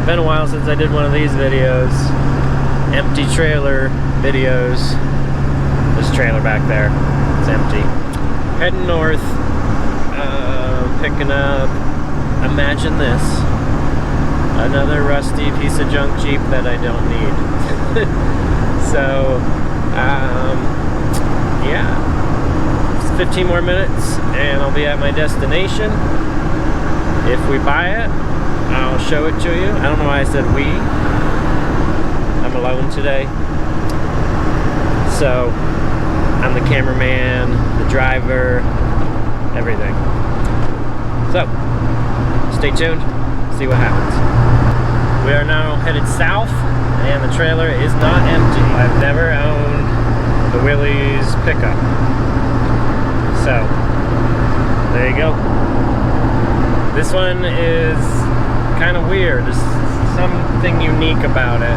been a while since I did one of these videos. Empty trailer videos. This trailer back there, it's empty. Heading north, picking up, imagine this, another rusty piece of junk Jeep that I don't need. So, yeah, it's 15 more minutes and I'll be at my destination. If we buy it, I'll show it to you. I don't know why I said we. I'm alone today. So, I'm the cameraman, the driver, everything. So, stay tuned, see what happens. We are now headed south, and the trailer is not empty. I've never owned the Willys pickup. So, there you go. This one is kind of weird. There's something unique about it.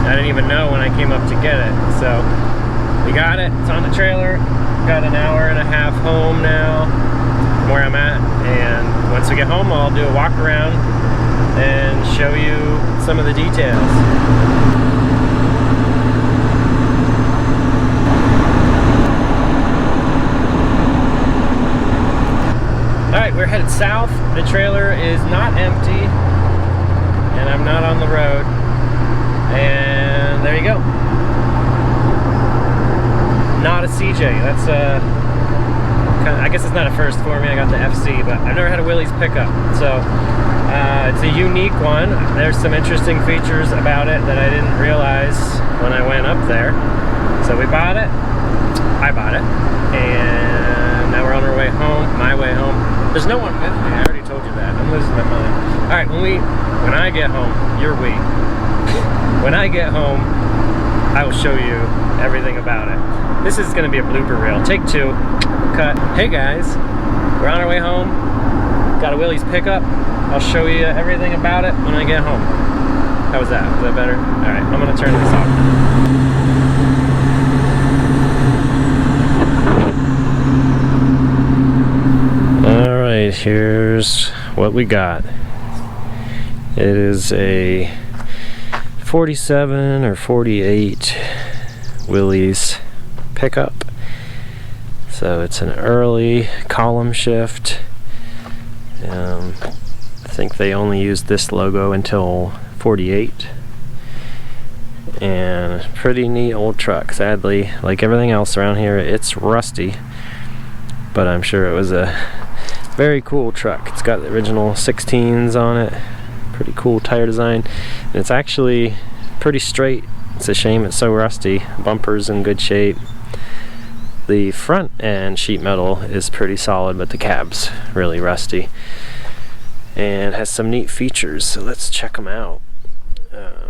I didn't even know when I came up to get it. So, we got it. It's on the trailer. Got an hour and a half home now from where I'm at. And once we get home, I'll do a walk around and show you some of the details. Alright, we're headed south. The trailer is not empty, and I'm not on the road. And there you go. Not a CJ. That's I guess it's not a first for me. I got the FC, but I've never had a Willys pickup. So it's a unique one. There's some interesting features about it that I didn't realize when I went up there. So we bought it. I bought it. And now we're on our way home, my way home. There's no one with me. I already told you that. I'm losing my mind. All right, when I get home, when I get home, I will show you everything about it. This is gonna be a blooper reel. Take 2, cut. Hey guys, we're on our way home. Got a Willys pickup. I'll show you everything about it when I get home. How was that? Was that better? All right, I'm gonna turn this off. All right, here's what we got. It is a 47 or 48 Willys pickup. So it's an early column shift. I think they only used this logo until 48. And pretty neat old truck. Sadly, like everything else around here, it's rusty. But I'm sure it was a very cool truck. It's got the original 16s on it. Pretty cool tire design. And it's actually pretty straight. It's a shame it's so rusty. Bumper's in good shape. The front end sheet metal is pretty solid, but the cab's really rusty. And has some neat features, so let's check them out.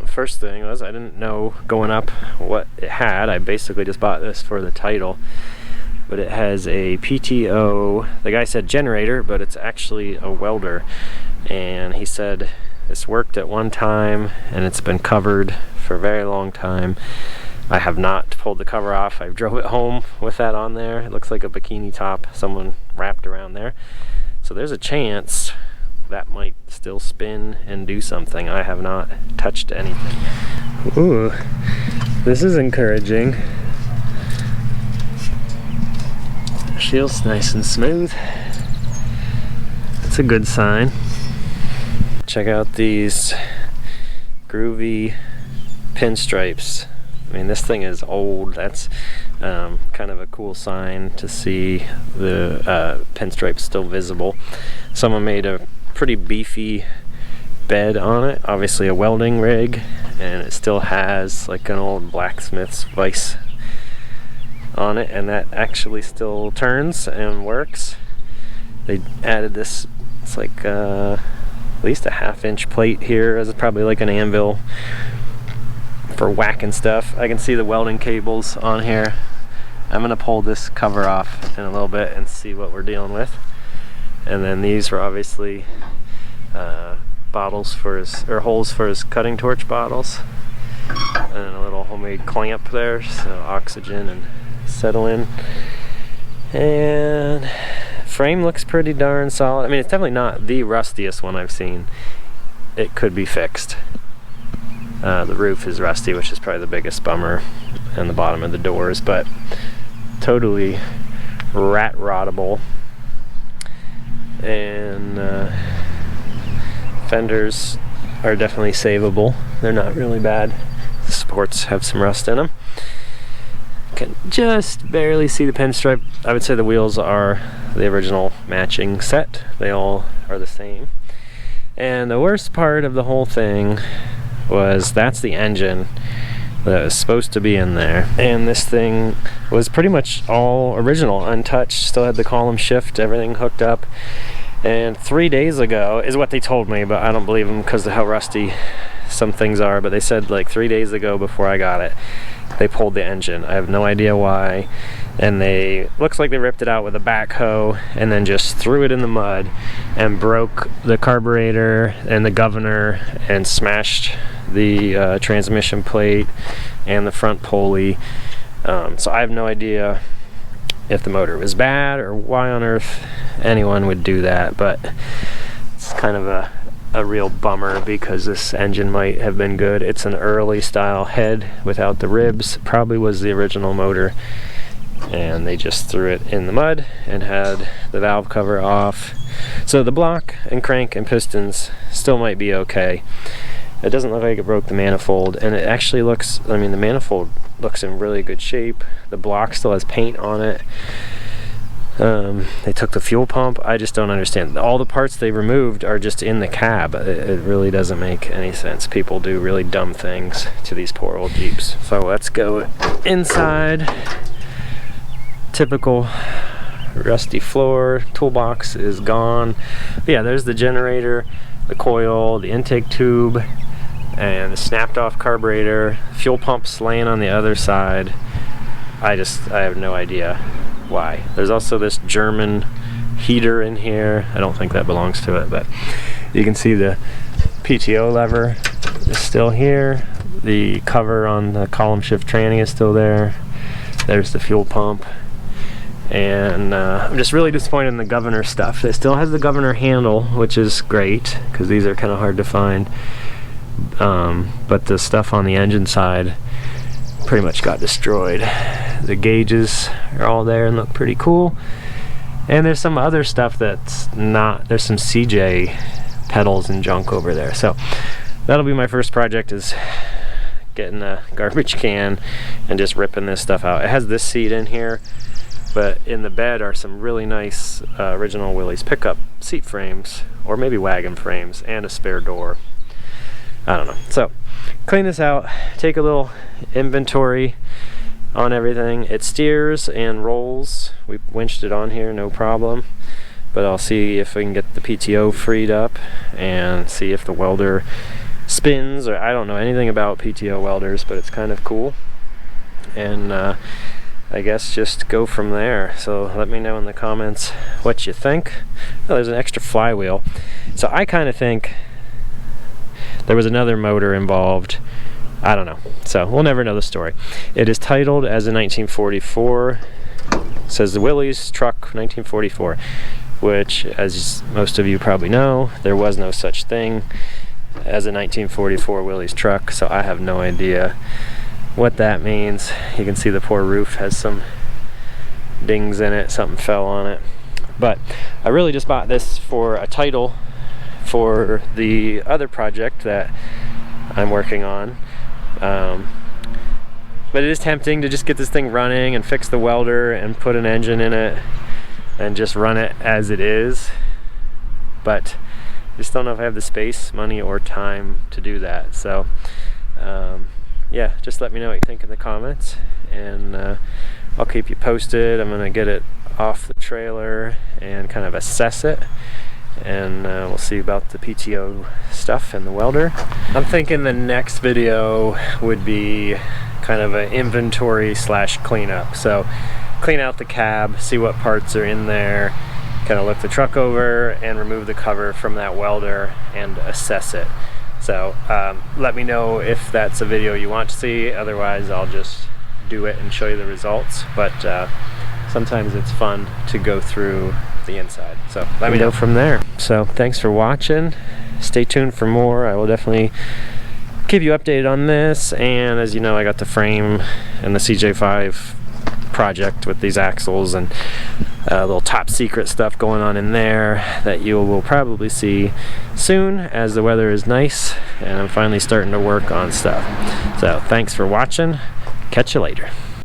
First thing was, I didn't know going up what it had. I basically just bought this for the title. But it has a PTO, the guy said generator, but it's actually a welder. And he said this worked at one time, and it's been covered for a very long time. I have not pulled the cover off. I drove it home with that on there. It looks like a bikini top someone wrapped around there. So there's a chance that might still spin and do something. I have not touched anything. Ooh, this is encouraging. Feels nice and smooth. That's a good sign. Check out these groovy pinstripes. I mean, this thing is old. That's kind of a cool sign to see the pinstripes still visible. Someone made a pretty beefy bed on it, obviously a welding rig, and it still has like an old blacksmith's vise on it, and that actually still turns and works. They added this, it's like at least a 1/2-inch plate here, as probably like an anvil for whacking stuff. I can see the welding cables on here. I'm gonna pull this cover off in a little bit and see what we're dealing with. And then these were obviously bottles for his, or holes for his cutting torch bottles, and a little homemade clamp there, so oxygen and settle in. And frame looks pretty darn solid. I mean, it's definitely not the rustiest one I've seen. it could be fixed. The roof is rusty, which is probably the biggest bummer, and the bottom of the doors, but totally rat rottable. And fenders are definitely savable. They're not really bad. The supports have some rust in them. Can just barely see the pinstripe. I would say the wheels are the original matching set. They all are the same. And the worst part of the whole thing was that's the engine that was supposed to be in there, and this thing was pretty much all original, untouched, still had the column shift, everything hooked up. And 3 days ago is what they told me, but I don't believe them because of how rusty some things are. But they said like 3 days ago, before I got it, they pulled the engine. I have no idea why, and they looks like they ripped it out with a backhoe and then just threw it in the mud and broke the carburetor and the governor and smashed the transmission plate and the front pulley. So I have no idea if the motor was bad or why on earth anyone would do that, but it's kind of a real bummer because this engine might have been good. It's an early style head without the ribs, probably was the original motor, and they just threw it in the mud and had the valve cover off. So the block and crank and pistons still might be okay. It doesn't look like it broke the manifold, and it actually looks, I mean, the manifold looks in really good shape. The block still has paint on it. They took the fuel pump. I just don't understand. All the parts they removed are just in the cab. It really doesn't make any sense. People do really dumb things to these poor old Jeeps. So let's go inside. Typical rusty floor. Toolbox is gone. But yeah, there's the generator, the coil, the intake tube, and the snapped off carburetor. Fuel pump's laying on the other side. I have no idea why. There's also this German heater in here. I don't think that belongs to it, but you can see the PTO lever is still here. The cover on the column shift tranny is still there. There's the fuel pump. And I'm just really disappointed in the governor stuff. It still has the governor handle, which is great because these are kind of hard to find. But the stuff on the engine side pretty much got destroyed. The gauges are all there and look pretty cool. And there's some other stuff that's not. There's some CJ pedals and junk over there. So that'll be my first project, is getting a garbage can and just ripping this stuff out. It has this seat in here, but in the bed are some really nice original Willys pickup seat frames, or maybe wagon frames, and a spare door. I don't know. So clean this out, take a little inventory on everything. It steers and rolls. We winched it on here, no problem. But I'll see if we can get the PTO freed up and see if the welder spins, or I don't know anything about PTO welders, but it's kind of cool. And I guess just go from there. So let me know in the comments what you think. Oh, there's an extra flywheel. So I kind of think there was another motor involved. I don't know. So we'll never know the story. It is titled as a 1944. It says the Willys Truck 1944, which, as most of you probably know, there was no such thing as a 1944 Willys truck. So I have no idea what that means. You can see the poor roof has some dings in it. Something fell on it. But I really just bought this for a title for the other project that I'm working on. But it is tempting to just get this thing running and fix the welder and put an engine in it and just run it as it is. But I just don't know if I have the space, money, or time to do that. So yeah, just let me know what you think in the comments, and I'll keep you posted. I'm gonna get it off the trailer and kind of assess it, and we'll see about the PTO stuff and the welder. I'm thinking the next video would be kind of an inventory / cleanup. So clean out the cab, see what parts are in there, kind of look the truck over and remove the cover from that welder and assess it. So let me know if that's a video you want to see. Otherwise I'll just do it and show you the results. But sometimes it's fun to go through the inside. So let me know from there. So thanks for watching. stay tuned for more. I will definitely keep you updated on this. And as you know, I got the frame and the CJ5 project with these axles and little top secret stuff going on in there that you will probably see soon as the weather is nice and I'm finally starting to work on stuff. So thanks for watching. Catch you later.